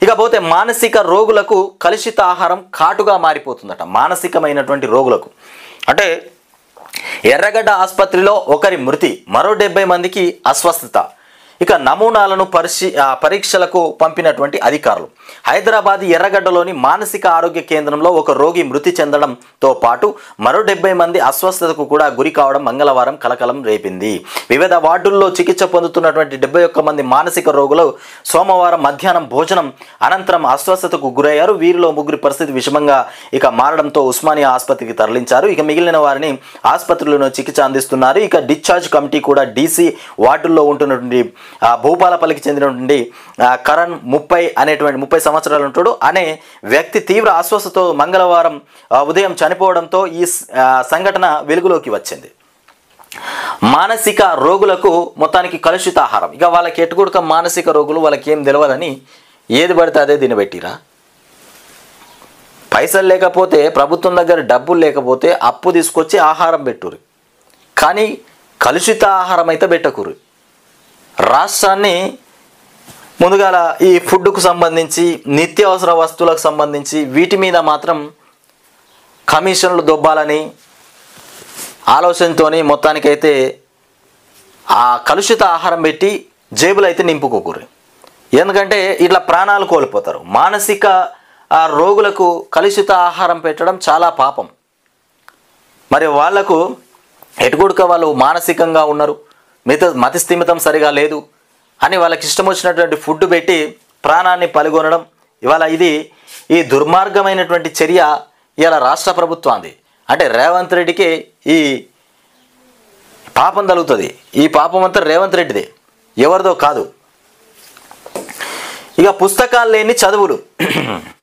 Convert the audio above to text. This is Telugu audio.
ఇకపోతే మానసిక రోగులకు కలుషిత ఆహారం కాటుగా మారిపోతుందట. మానసికమైనటువంటి రోగులకు అంటే ఎర్రగడ్డ ఆసుపత్రిలో ఒకరి మృతి, మరో 70 మందికి అస్వస్థత. ఇక నమూనాలను పరీక్షలకు పంపినటువంటి అధికారులు. హైదరాబాద్ ఎర్రగడ్డలోని మానసిక ఆరోగ్య కేంద్రంలో ఒక రోగి మృతి చెందడంతో పాటు మరో 70 మంది అస్వస్థతకు కూడా గురి కావడం మంగళవారం కలకలం రేపింది. వివిధ వార్డుల్లో చికిత్స పొందుతున్నటువంటి 71 మంది మానసిక రోగులు సోమవారం మధ్యాహ్నం భోజనం అనంతరం అస్వస్థతకు గురయ్యారు. వీరిలో 3 పరిస్థితి విషమంగా మారడంతో ఉస్మానియా ఆసుపత్రికి తరలించారు. ఇక మిగిలిన వారిని ఆసుపత్రిలోనూ చికిత్స అందిస్తున్నారు. ఇక డిశ్చార్జ్ కమిటీ కూడా డీసీ వార్డుల్లో ఉంటున్నటువంటి భూపాలపల్లికి చెందినటువంటి కరణ్ 30 సంవత్సరాలు ఉంటాడు అనే వ్యక్తి తీవ్ర అస్వస్థతతో మంగళవారం ఉదయం చనిపోవడంతో ఈ సంఘటన వెలుగులోకి వచ్చింది. మానసిక రోగులకు మొత్తానికి కలుషిత ఆహారం. ఇక వాళ్ళకి ఎటుకుడుక మానసిక రోగులు వాళ్ళకి ఏం తెలియదని ఏది పడితే అదే తినబెట్టిరా. పైసలు లేకపోతే, ప్రభుత్వం దగ్గర డబ్బులు లేకపోతే అప్పు తీసుకొచ్చి ఆహారం పెట్టురు, కానీ కలుషిత ఆహారం అయితే పెట్టకూరు. రాష్ట్రాన్ని ముందుగాల ఈ ఫుడ్కు సంబంధించి, నిత్యావసర వస్తువులకు సంబంధించి వీటి మీద మాత్రం కమిషన్లు దొబ్బాలని ఆలోచనతోని మొత్తానికైతే ఆ కలుషిత ఆహారం పెట్టి జేబులు అయితే నింపుకోకూరు. ఎందుకంటే ఇట్లా ప్రాణాలు కోల్పోతారు. మానసిక రోగులకు కలుషిత ఆహారం పెట్టడం చాలా పాపం. మరి వాళ్లకు ఎటుకుడుక వాళ్ళు మానసికంగా ఉన్నారు, మతి స్థిమితం సరిగా లేదు అని వాళ్ళకి ఇష్టం వచ్చినటువంటి ఫుడ్ పెట్టి ప్రాణాన్ని పలుగొనడం ఇవాళ ఈ దుర్మార్గమైనటువంటి చర్య ఇవాళ రాష్ట్ర ప్రభుత్వాన్ని. అంటే రేవంత్ రెడ్డికి ఈ పాపం తగులుతుంది. ఈ పాపం అంతా రేవంత్ రెడ్డిదే, ఎవరిదో కాదు. ఇక పుస్తకాలు లేని చదువులు.